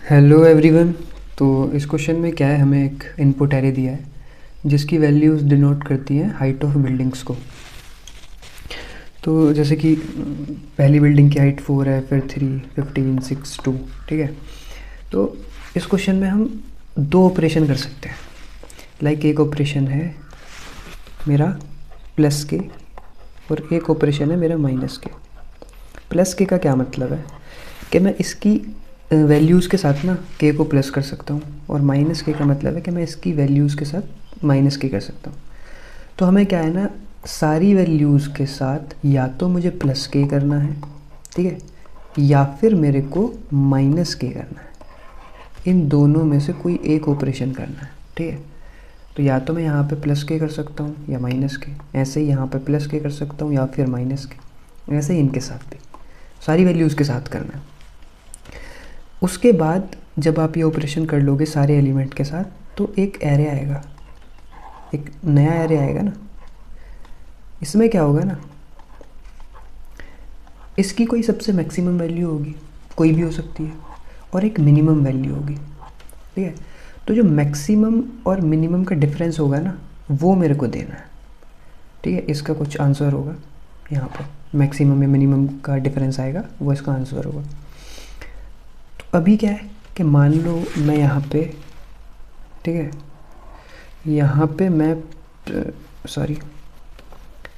Hello everyone. तो इस question में क्या है, हमें एक इनपुट एरे दिया है जिसकी वैल्यूज़ डिनोट करती हैं हाइट ऑफ बिल्डिंग्स को। तो जैसे कि पहली बिल्डिंग की हाइट 4 है, फिर 3, 15, 6, 2। ठीक है। तो इस क्वेश्चन में हम दो ऑपरेशन कर सकते हैं। लाइक एक ऑपरेशन है मेरा प्लस के और एक ऑपरेशन है मेरा माइनस के। प्लस के का क्या मतलब है कि मैं इसकी वैल्यूज़ के साथ ना के को प्लस कर सकता हूँ, और माइनस के का मतलब है कि मैं इसकी वैल्यूज़ के साथ माइनस के कर सकता हूँ। तो हमें क्या है ना, सारी वैल्यूज़ के साथ या तो मुझे प्लस के करना है, ठीक है, या फिर मेरे को माइनस के करना है। इन दोनों में से कोई एक ऑपरेशन करना है, ठीक है। तो या तो मैं यहाँ पे प्लस के कर सकता हूँ या माइनस के, ऐसे ही यहाँ पे प्लस के कर सकता हूँ या फिर माइनस के, ऐसे ही इनके साथ भी सारी वैल्यूज़ के साथ करना है। उसके बाद जब आप ये ऑपरेशन कर लोगे सारे एलिमेंट के साथ, तो एक एरे आएगा, एक नया एरे आएगा ना। इसमें क्या होगा ना, इसकी कोई सबसे मैक्सिमम वैल्यू होगी, कोई भी हो सकती है, और एक मिनिमम वैल्यू होगी, ठीक है। तो जो मैक्सिमम और मिनिमम का डिफरेंस होगा ना, वो मेरे को देना है, ठीक है। इसका कुछ आंसर होगा यहाँ पर, मैक्सिमम या मिनिमम का डिफरेंस आएगा, वो इसका आंसर होगा। तो अभी क्या है कि मान लो मैं यहाँ पे, ठीक है, यहाँ पे मैं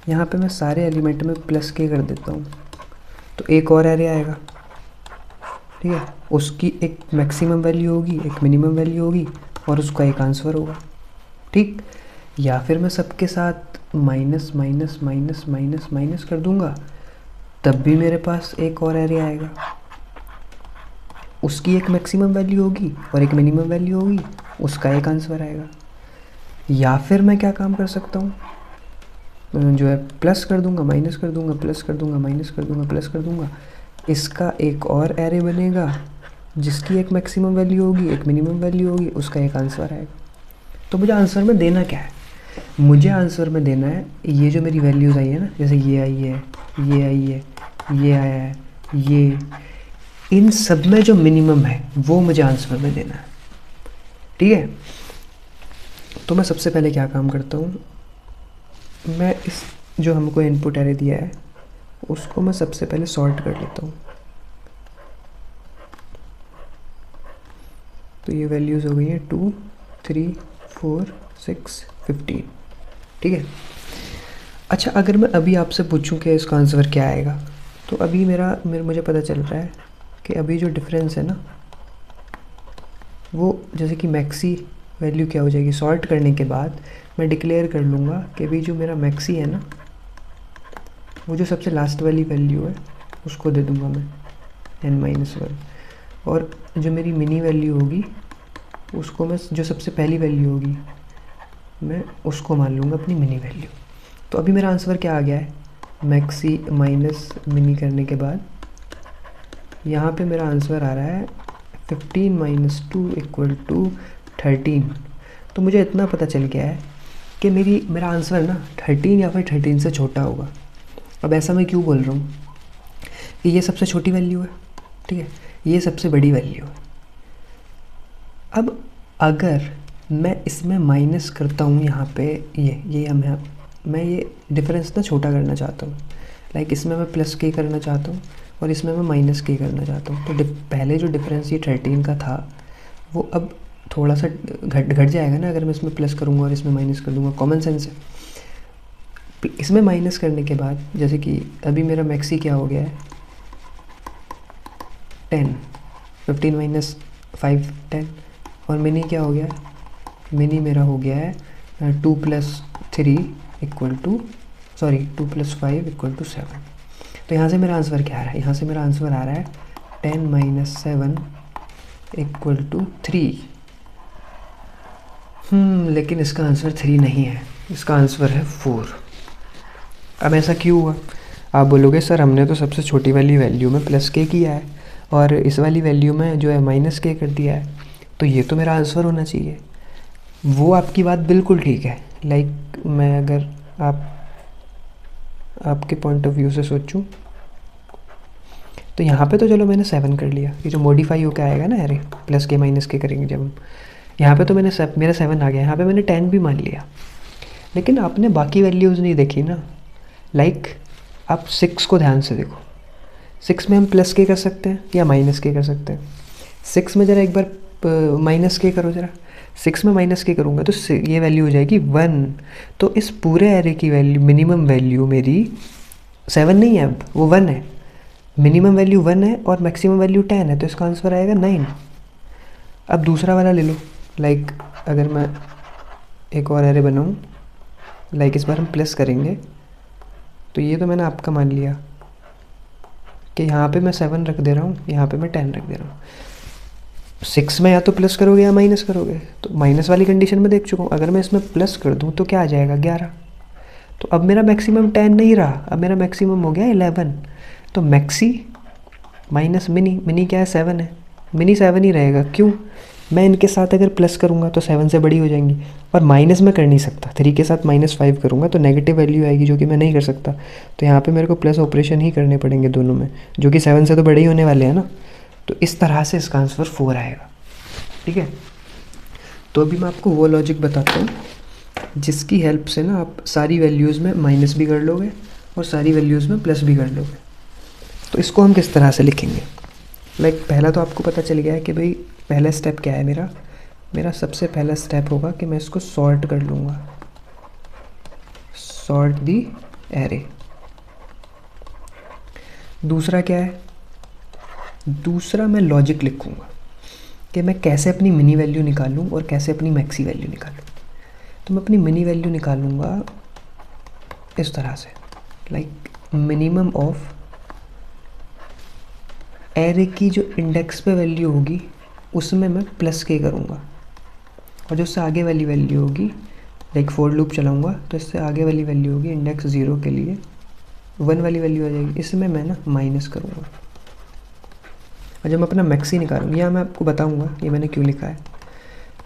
यहाँ पे मैं सारे एलिमेंट में प्लस के कर देता हूँ, तो एक और एरे आएगा, ठीक है। उसकी एक मैक्सिमम वैल्यू होगी, एक मिनिमम वैल्यू होगी, और उसका एक आंसर होगा, ठीक। या फिर मैं सबके साथ minus minus minus minus minus कर दूंगा, तब भी मेरे पास एक और एरे आएगा, उसकी एक मैक्सिमम वैल्यू होगी और एक मिनिमम वैल्यू होगी, उसका एक आंसर आएगा। या फिर मैं क्या काम कर सकता हूँ, जो है प्लस कर दूंगा, माइनस कर दूंगा, प्लस कर दूंगा, माइनस कर दूंगा, प्लस कर दूंगा, इसका एक और एरे बनेगा जिसकी एक मैक्सिमम वैल्यू होगी, एक मिनिमम वैल्यू होगी, उसका एक आंसर आएगा। तो मुझे आंसर में देना क्या है, मुझे आंसर में देना है ये जो मेरी वैल्यूज़ आई है ना, जैसे ये आई है, ये आई है, ये आया है, ये, इन सब में जो मिनिमम है वो मुझे आंसर में देना है, ठीक है। तो मैं सबसे पहले क्या काम करता हूँ, मैं इस जो हमको इनपुट एरे दिया है उसको मैं सबसे पहले सॉर्ट कर लेता हूँ। तो ये वैल्यूज़ हो गई हैं 2, 3, 4, 6, 15, ठीक है। अच्छा, अगर मैं अभी आपसे पूछूं कि इसका आंसर क्या आएगा, तो अभी मुझे पता चल रहा है कि अभी जो डिफरेंस है ना, वो जैसे कि मैक्सी वैल्यू क्या हो जाएगी, सॉर्ट करने के बाद मैं डिक्लेयर कर लूँगा कि अभी जो मेरा मैक्सी है ना, वो जो सबसे लास्ट वाली वैल्यू है उसको दे दूँगा मैं n-1, और जो मेरी मिनी वैल्यू होगी उसको मैं, जो सबसे पहली वैल्यू होगी मैं उसको मान लूँगा अपनी मिनी वैल्यू। तो अभी मेरा आंसर क्या आ गया है, मैक्सी माइनस मिनी करने के बाद यहाँ पे मेरा आंसर आ रहा है 15 - 2 = 13। तो मुझे इतना पता चल गया है कि मेरा आंसर ना 13 या फिर 13 से छोटा होगा। अब ऐसा मैं क्यों बोल रहा हूँ कि ये सबसे छोटी वैल्यू है, ठीक है, ये सबसे बड़ी वैल्यू है। अब अगर मैं इसमें माइनस करता हूँ यहाँ पे, मैं ये डिफरेंस ना छोटा करना चाहता हूँ। लाइक इसमें मैं प्लस के करना चाहता हूँ और इसमें मैं माइनस के करना चाहता हूँ। तो पहले जो डिफरेंस ये 13 का था, वो अब थोड़ा सा घट जाएगा ना अगर मैं इसमें प्लस करूँगा और इसमें माइनस कर दूँगा। कॉमन सेंस है। इसमें माइनस करने के बाद जैसे कि अभी मेरा मैक्सी क्या हो गया है, 10, 15 - 5, 10, और मिनी क्या हो गया, मिनी मेरा हो गया है 2 + 3 2 + 5 = 7। तो यहाँ से मेरा आंसर क्या आ रहा है, यहाँ से मेरा आंसर आ रहा है 10 - 7 = 3। लेकिन इसका आंसर 3 नहीं है, इसका आंसर है 4। अब ऐसा क्यों हुआ, आप बोलोगे सर हमने तो सबसे छोटी वाली वैल्यू में प्लस के किया है और इस वाली वैल्यू में जो है माइनस के कर दिया है, तो ये तो मेरा आंसर होना चाहिए। वो आपकी बात बिल्कुल ठीक है। लाइक मैं अगर आपके पॉइंट ऑफ व्यू से सोचूं तो यहाँ पे तो चलो मैंने 7 कर लिया, ये जो मॉडिफाई होकर आएगा ना एरे, प्लस के माइनस के करेंगे जब हम, यहाँ पे तो मेरा 7 आ गया, यहाँ पे मैंने 10 भी मान लिया। लेकिन आपने बाकी वैल्यूज़ नहीं देखी ना। लाइक आप 6 को ध्यान से देखो, 6 में हम प्लस के कर सकते हैं या माइनस के कर सकते हैं। 6 में ज़रा एक बार माइनस के करो ज़रा, 6 में माइनस के करूँगा तो ये वैल्यू हो जाएगी 1। तो इस पूरे एरे की वैल्यू, मिनिमम वैल्यू मेरी 7 नहीं है, अब वो 1 है। मिनिमम वैल्यू 1 है और मैक्सिमम वैल्यू 10 है, तो इसका आंसर आएगा 9। अब दूसरा वाला ले लो। लाइक अगर मैं एक और एरे बनाऊँ, लाइक इस बार हम प्लस करेंगे, तो ये तो मैंने आपका मान लिया कि यहाँ पे मैं 7 रख दे रहा हूँ, यहाँ पे मैं 10 रख दे रहा हूँ। 6 में या तो प्लस करोगे या माइनस करोगे, तो माइनस वाली कंडीशन में देख चुका हूँ। अगर मैं इसमें प्लस कर दूँ तो क्या आ जाएगा 11। तो अब मेरा मैक्सिमम 10 नहीं रहा, अब मेरा मैक्सिमम हो गया 11। तो मैक्सी माइनस मिनी, मिनी क्या है 7 है, मिनी 7 ही रहेगा। क्यों? मैं इनके साथ अगर प्लस करूँगा तो 7 से बड़ी हो जाएंगी, और माइनस में कर नहीं सकता। 3 के साथ -5 करूँगा तो नेगेटिव वैल्यू आएगी, जो कि मैं नहीं कर सकता। तो यहाँ पे मेरे को प्लस ऑपरेशन ही करने पड़ेंगे दोनों में, जो कि 7 से तो बड़े ही होने वाले हैं ना। तो इस तरह से इसका आंसर 4 आएगा। ठीक है, तो अभी मैं आपको वो लॉजिक बताता हूँ जिसकी हेल्प से ना आप सारी वैल्यूज़ में माइनस भी कर लोगे और सारी वैल्यूज़ में प्लस भी कर लोगे। तो इसको हम किस तरह से लिखेंगे। लाइक पहला तो आपको पता चल गया है कि भाई पहला स्टेप क्या है मेरा सबसे पहला स्टेप होगा कि मैं इसको सॉर्ट कर लूँगा, सॉर्ट दी एरे। दूसरा क्या है, दूसरा मैं लॉजिक लिखूँगा कि मैं कैसे अपनी मिनी वैल्यू निकालूँ और कैसे अपनी मैक्सी वैल्यू निकालूँ। तो मैं अपनी मिनी वैल्यू निकालूँगा इस तरह से, लाइक मिनिमम ऑफ एरे की जो इंडेक्स पे वैल्यू होगी उसमें मैं प्लस के करूँगा, और जो उससे आगे वाली वैल्यू होगी, लाइक फॉर लूप चलाऊँगा तो इससे आगे वाली वैल्यू होगी इंडेक्स 0 के लिए 1 वाली वैल्यू आ जाएगी, इसमें मैं ना माइनस करूँगा। और जब मैं अपना मैक्सी निकालूँगा, या मैं आपको बताऊँगा ये मैंने क्यों लिखा है।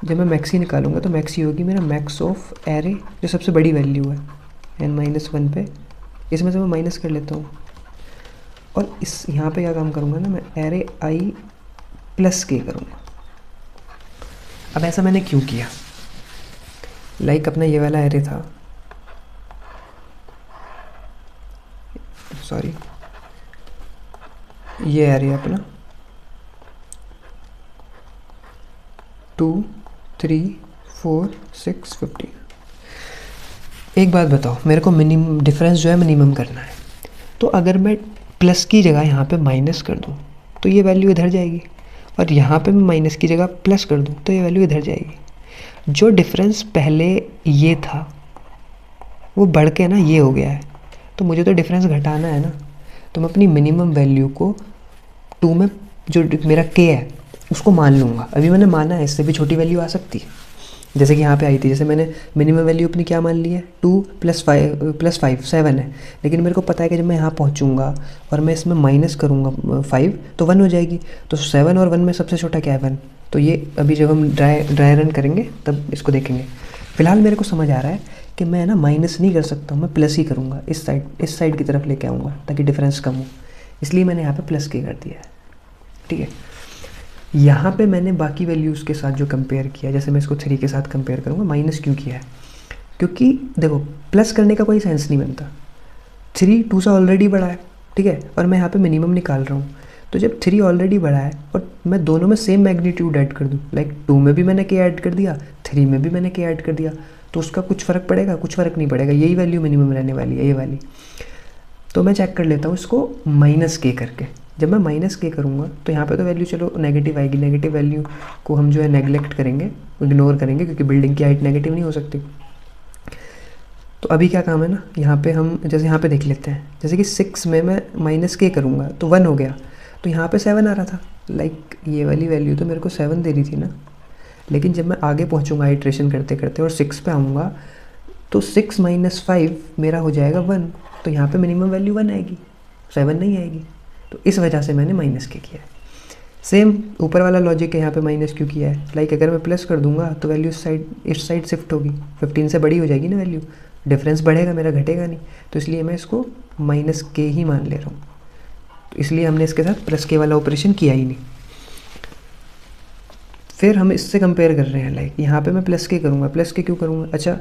जब मैं मैक्सी निकालूँगा तो मैक्सी होगी मेरा मैक्स ऑफ एरे, जो सबसे बड़ी वैल्यू है n-1 पे, इसमें से मैं माइनस कर लेता हूँ। और इस यहाँ पे क्या काम करूँगा ना, मैं एरे आई प्लस के करूँगा। अब ऐसा मैंने क्यों किया, लाइक अपना ये वाला एरे था, सॉरी ये एरे अपना 2 3 4 6 15। एक बात बताओ, मेरे को मिनिमम डिफरेंस जो है मिनिमम करना है, तो अगर मैं प्लस की जगह यहाँ पे माइनस कर दूँ तो ये वैल्यू इधर जाएगी, और यहाँ पे मैं माइनस की जगह प्लस कर दूँ तो ये वैल्यू इधर जाएगी। जो डिफरेंस पहले ये था वो बढ़ के ना ये हो गया है, तो मुझे तो डिफरेंस घटाना है ना। तो मैं अपनी मिनिमम वैल्यू को 2 में जो मेरा के है उसको मान लूँगा। अभी मैंने माना है, इससे भी छोटी वैल्यू आ सकती है, जैसे कि यहाँ पे आई थी। जैसे मैंने मिनिमम वैल्यू अपनी क्या मान ली है, 2 + 5 7 है। लेकिन मेरे को पता है कि जब मैं यहाँ पहुँचूँगा और मैं इसमें माइनस करूँगा 5 तो 1 हो जाएगी। तो 7 और 1 में सबसे छोटा क्या है, 1। तो ये अभी जब हम ड्राई रन करेंगे तब इसको देखेंगे। फ़िलहाल मेरे को समझ आ रहा है कि मैं ना माइनस नहीं कर सकता हूँ, मैं प्लस ही करूँगा। इस साइड की तरफ लेके आऊँगा ताकि डिफरेंस कम हो, इसलिए मैंने यहाँ पर प्लस के कर दिया है। ठीक है, यहाँ पे मैंने बाकी वैल्यूज़ के साथ जो कंपेयर किया, जैसे मैं इसको 3 के साथ कंपेयर करूँगा। माइनस क्यों किया है, क्योंकि देखो प्लस करने का कोई सेंस नहीं बनता। 3 2 से ऑलरेडी बड़ा है, ठीक है, और मैं यहाँ पे मिनिमम निकाल रहा हूँ। तो जब 3 ऑलरेडी बड़ा है और मैं दोनों में सेम मैग्नीट्यूड ऐड कर दूँ, लाइक 2 में भी मैंने के ऐड कर दिया, 3 में भी मैंने के ऐड कर दिया, तो उसका कुछ फ़र्क पड़ेगा? कुछ फ़र्क नहीं पड़ेगा। यही वैल्यू मिनिमम रहने वाली है, ये वाली। तो मैं चेक कर लेता हूँ इसको माइनस के करके। जब मैं माइनस के करूँगा तो यहाँ पे तो वैल्यू चलो नेगेटिव आएगी, नेगेटिव वैल्यू को हम जो है नेगलेक्ट करेंगे, इग्नोर करेंगे, क्योंकि बिल्डिंग की हाइट नेगेटिव नहीं हो सकती। तो अभी क्या काम है ना, यहाँ पे हम जैसे यहाँ पे देख लेते हैं, जैसे कि 6 में मैं माइनस के करूँगा तो 1 हो गया, तो यहाँ पे 7 आ रहा था। लाइक ये वाली वैल्यू तो मेरे को 7 दे रही थी ना, लेकिन जब मैं आगे पहुँचूँगा आइट्रेशन करते करते और 6 पे आऊँगा तो 6 - 5 मेरा हो जाएगा 1। तो यहाँ पे मिनिमम वैल्यू 1 आएगी, 7 नहीं आएगी। तो इस वजह से मैंने माइनस के किया है। सेम ऊपर वाला लॉजिक है, यहाँ पे माइनस क्यों किया है। लाइक अगर मैं प्लस कर दूंगा तो वैल्यू इस साइड शिफ्ट होगी, 15 से बड़ी हो जाएगी ना वैल्यू, डिफरेंस बढ़ेगा मेरा, घटेगा नहीं। तो इसलिए मैं इसको माइनस के ही मान ले रहा हूँ। तो इसलिए हमने इसके साथ प्लस के वाला ऑपरेशन किया ही नहीं। फिर हम इससे कंपेयर कर रहे हैं, लाइक यहाँ पे मैं प्लस के करूँगा, प्लस के क्यों करूँगा, अच्छा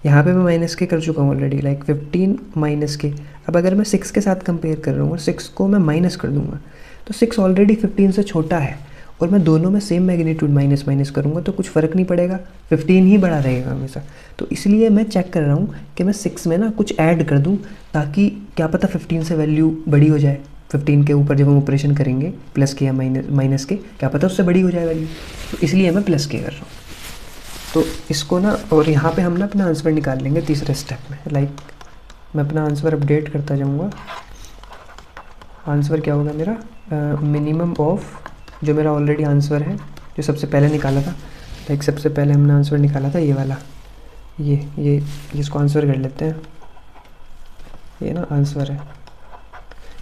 यहाँ पे मैं माइनस के कर चुका हूँ ऑलरेडी, लाइक 15 माइनस के। अब अगर मैं 6 के साथ कंपेयर कर रहा हूँ और 6 को मैं माइनस कर दूँगा तो 6 ऑलरेडी 15 से छोटा है, और मैं दोनों में सेम मैग्नीट्यूड माइनस माइनस करूँगा तो कुछ फ़र्क नहीं पड़ेगा, 15 ही बड़ा रहेगा हमेशा। तो इसलिए मैं चेक कर रहा हूँ कि मैं 6 में ना कुछ ऐड कर दूँ, ताकि क्या पता 15 से वैल्यू बड़ी हो जाए, 15 के ऊपर जब हम ऑपरेशन करेंगे प्लस के या माइनस के, क्या पता उससे बड़ी हो जाए वैल्यू। तो इसलिए मैं प्लस के कर रहा हूँ। तो इसको ना, और यहाँ पे हम ना अपना आंसर निकाल लेंगे तीसरे स्टेप में। लाइक मैं अपना आंसर अपडेट करता जाऊँगा। आंसर क्या होगा मेरा, मिनिमम ऑफ, जो मेरा ऑलरेडी आंसर है जो सबसे पहले निकाला था, लाइक सबसे पहले हमने आंसर निकाला था ये वाला, ये इसको आंसर कर लेते हैं, ये ना आंसर है,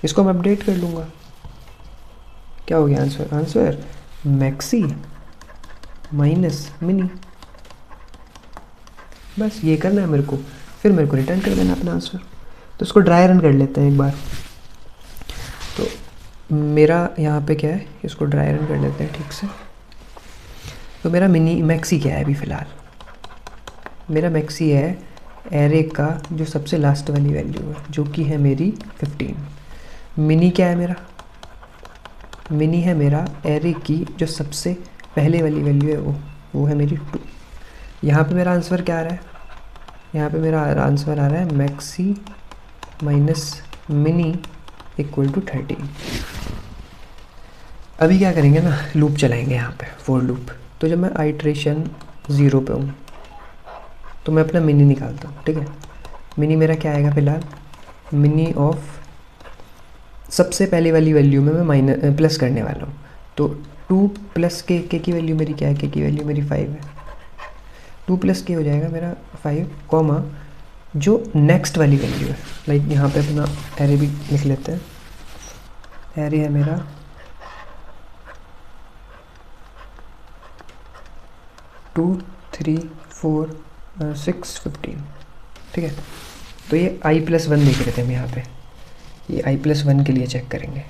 इसको मैं अपडेट कर लूँगा। क्या हो गया answer, answer maxi minus mini, बस ये करना है मेरे को, फिर मेरे को रिटर्न कर देना अपना आंसर। तो इसको ड्राई रन कर लेते हैं एक बार। तो मेरा यहाँ पे क्या है, इसको ड्राई रन कर लेते हैं ठीक से। तो मेरा मैक्सी क्या है अभी फ़िलहाल, मेरा मैक्सी है एरे का जो सबसे लास्ट वाली वैल्यू है, जो कि है मेरी 15। मिनी क्या है मेरा, मिनी है मेरा एरे की जो सबसे पहले वाली वैल्यू है, वो है मेरी 2। यहाँ पे मेरा आंसर क्या आ रहा है, यहाँ पे मेरा आंसर आ रहा है maxi minus mini equal to 13। अभी क्या करेंगे ना, लूप चलाएंगे यहाँ पे, फॉर लूप। तो जब मैं आइट्रेशन 0 पे हूँ तो मैं अपना मिनी निकालता हूँ, ठीक है। मिनी मेरा क्या आएगा फ़िलहाल, मिनी ऑफ सबसे पहले वाली वैल्यू में मैं प्लस करने वाला हूँ। तो 2 प्लस के की वैल्यू मेरी क्या है, के की वैल्यू मेरी 5 है, 2 प्लस के हो जाएगा मेरा 5, कॉमा जो नेक्स्ट वाली वैल्यू है, लाइक यहाँ पे अपना एरे भी लिख लेते हैं। एरे है मेरा 2 3 4 6 15, ठीक है। तो ये i+1 देख रहे थे हम यहाँ पे, ये i+1 के लिए चेक करेंगे।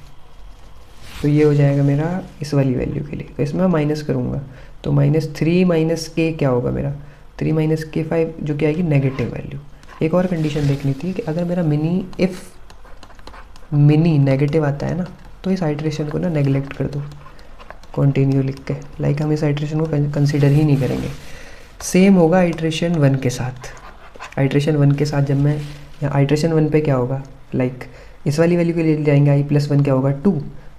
तो ये हो जाएगा मेरा इस वाली वैल्यू के लिए, तो इसमें मैं माइनस करूँगा, तो -3 माइनस के क्या होगा मेरा, 3 माइनस के 5, जो कि आएगी नेगेटिव वैल्यू। एक और कंडीशन देखनी थी कि अगर मेरा इफ़ मिनी नेगेटिव आता है ना, तो इस आइट्रेशन को ना नेगलेक्ट कर दो, कंटिन्यू लिख के, लाइक हम इस आइट्रेशन को कंसीडर ही नहीं करेंगे। सेम होगा आइट्रेशन 1 के साथ। आइट्रेशन 1 के साथ जब मैं यहाँ आइट्रेशन 1 पे क्या होगा, लाइक इस वाली वैल्यू के लिए जाएंगे, i+1 क्या होगा 2,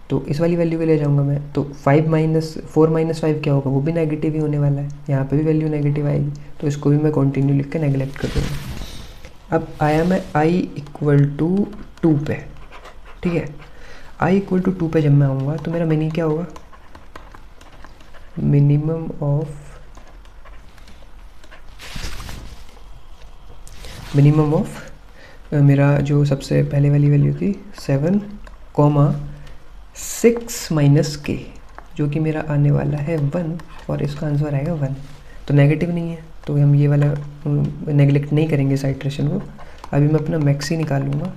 तो इस वाली वैल्यू के लिए जाऊँगा मैं, तो 4 माइनस 5 क्या होगा, वो भी नेगेटिव ही होने वाला है, यहाँ पे भी वैल्यू नेगेटिव आएगी, तो इसको भी मैं कंटिन्यू लिख के नेगलेक्ट कर दूँगा। अब आया मैं i=2 पे, ठीक है। i=2 पे जब मैं आऊँगा तो मेरा मिनी क्या होगा, मिनिमम ऑफ मेरा जो सबसे पहले वाली वैल्यू थी 7, 6 माइनस के, जो कि मेरा आने वाला है 1, और इसका आंसर आएगा 1। तो नेगेटिव नहीं है, तो हम ये वाला नेगलेक्ट नहीं करेंगे इस आइट्रेशन को। अभी मैं अपना मैक्सी निकालूंगा।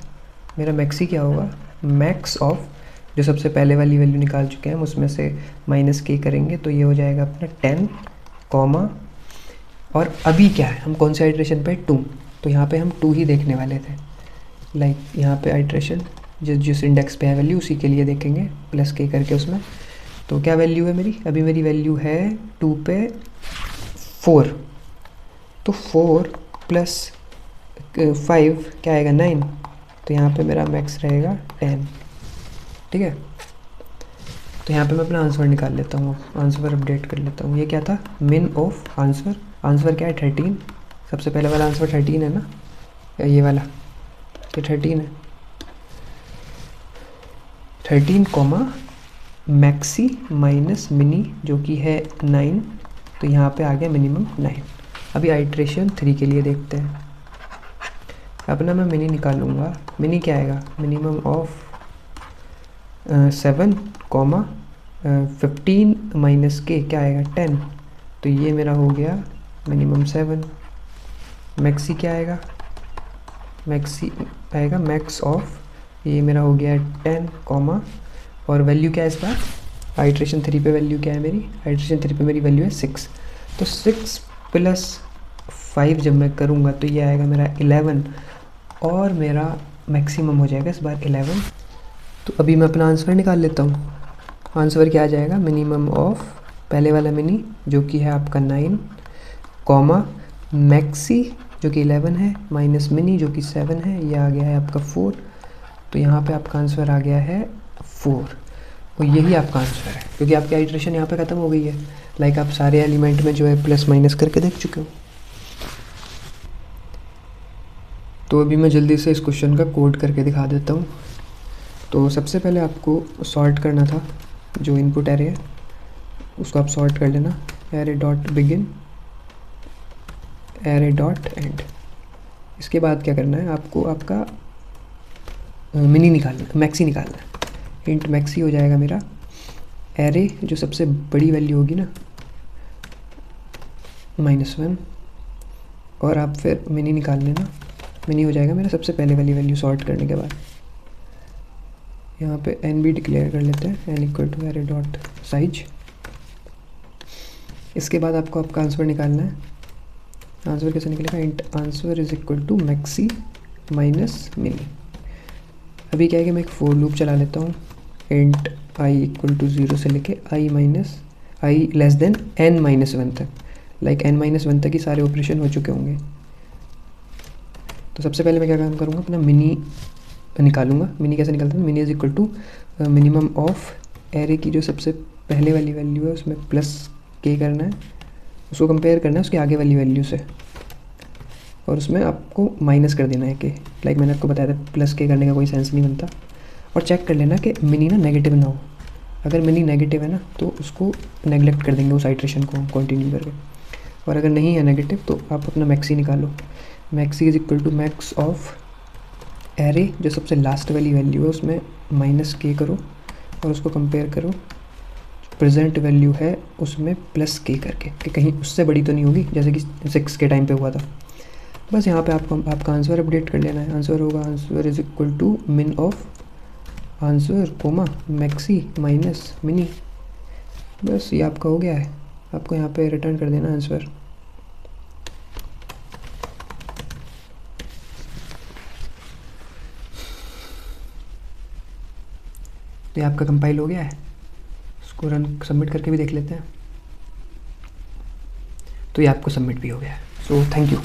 मेरा मैक्सी क्या होगा, मैक्स ऑफ जो सबसे पहले वाली वैल्यू निकाल चुके हैं हम उसमें से माइनस के करेंगे, तो ये हो जाएगा अपना 10, कॉमा, और अभी क्या है, हम कौन से आइट्रेशन पे 2, तो यहाँ पे हम 2 ही देखने वाले थे, लाइक यहाँ पे आइट्रेशन जिस इंडेक्स पे है वैल्यू उसी के लिए देखेंगे प्लस के करके उसमें। तो क्या वैल्यू है मेरी, अभी मेरी वैल्यू है 2 पे 4, तो 4 प्लस 5 क्या आएगा 9, तो यहाँ पे मेरा मैक्स रहेगा 10, ठीक है। तो यहाँ पे मैं अपना आंसर निकाल लेता हूँ, आंसर अपडेट कर लेता हूँ। ये क्या था, मिन ऑफ आंसर क्या है 13, सबसे पहले वाला आंसर 13 है ना, ये वाला ये 13 है, 13 कॉमा मैक्सी माइनस मिनी जो कि है 9, तो यहाँ पे आ गया मिनिमम 9। अभी आइट्रेशन 3 के लिए देखते हैं। अपना मैं मिनी निकालूंगा, मिनी क्या आएगा, मिनिमम ऑफ 7, 15 माइनस के क्या आएगा 10, तो ये मेरा हो गया मिनिमम 7। मैक्सी क्या आएगा, मैक्सी आएगा मैक्स ऑफ ये मेरा हो गया है 10 कॉमा, और वैल्यू क्या है इस बार, आइट्रेशन 3 पे वैल्यू क्या है मेरी, आइट्रेशन 3 पे मेरी वैल्यू है 6। तो 6 प्लस 5 जब मैं करूँगा तो ये आएगा मेरा 11, और मेरा मैक्सिमम हो जाएगा इस बार 11। तो अभी मैं अपना आंसर निकाल लेता हूँ। आंसर क्या आ जाएगा, मिनिमम ऑफ पहले वाला मिनी जो कि है आपका 9 कॉमा मैक्सी जो कि 11 है माइनस मिनी जो कि 7 है, ये आ गया है आपका 4। तो यहाँ पे आपका आंसर आ गया है 4, और यही आपका आंसर है क्योंकि आपकी आइट्रेशन यहाँ पे ख़त्म हो गई है। लाइक आप सारे एलिमेंट में जो है प्लस माइनस करके देख चुके हो। तो अभी मैं जल्दी से इस क्वेश्चन का कोड करके दिखा देता हूँ। तो सबसे पहले आपको सॉर्ट करना था, जो इनपुट एरे है उसको आप सॉर्ट कर लेना, array dot begin array dot and. इसके बाद क्या करना है, आपको आपका मिनी निकालना, मैक्सी निकालना है। इंट मैक्सी हो जाएगा मेरा एरे जो सबसे बड़ी वैल्यू होगी ना -1, और आप फिर मिनी निकाल लेना। मिनी हो जाएगा मेरा सबसे पहले वाली वैल्यू सॉर्ट करने के बाद। यहाँ पे एन भी डिक्लेयर कर लेते हैं, N equal to array dot size. इसके बाद आपको आपका आंसर निकालना है। आंसर कैसे निकलेगा, int answer is equal to maxi minus mini. अभी क्या है कि मैं एक फोर लूप चला लेता हूँ, इंट आई इक्वल टू 0 से लेके आई लेस देन n-1 तक। लाइक n-1 तक ही सारे ऑपरेशन हो चुके होंगे। तो सबसे पहले मैं क्या काम करूँगा, अपना मिनी निकालूंगा। मिनी कैसे निकालता हूँ, mini is equal to minimum of array की जो सबसे पहले वाली वैल्यू है उसमें प्लस के करना है, उसको कंपेयर करना है उसके आगे वाली वैल्यू से, और उसमें आपको माइनस कर देना है के। लाइक मैंने आपको बताया था प्लस के करने का कोई सेंस नहीं बनता। और चेक कर लेना कि मिनी ना नेगेटिव ना हो। अगर मिनी नेगेटिव है ना तो उसको नेगलेक्ट कर देंगे उस आइट्रेशन को कंटिन्यू करके, और अगर नहीं है नेगेटिव तो आप अपना मैक्सी निकालो। Maxi is equal to max of array जो सबसे लास्ट वाली वैल्यू है उसमें माइनस के करो, और उसको कंपेयर करो प्रेजेंट वैल्यू है उसमें प्लस के करके, कि कहीं उससे बड़ी तो नहीं होगी जैसे कि 6 के टाइम पे हुआ था। बस यहाँ पे आपको आपका आंसर अपडेट कर लेना है। आंसर होगा answer is equal to min of answer comma maxi minus mini. बस ये आपका हो गया है, आपको यहाँ पे रिटर्न कर देना आंसर। तो ये आपका कंपाइल हो गया है, इसको रन सबमिट करके भी देख लेते हैं। तो ये आपको सबमिट भी हो गया है। So thank you.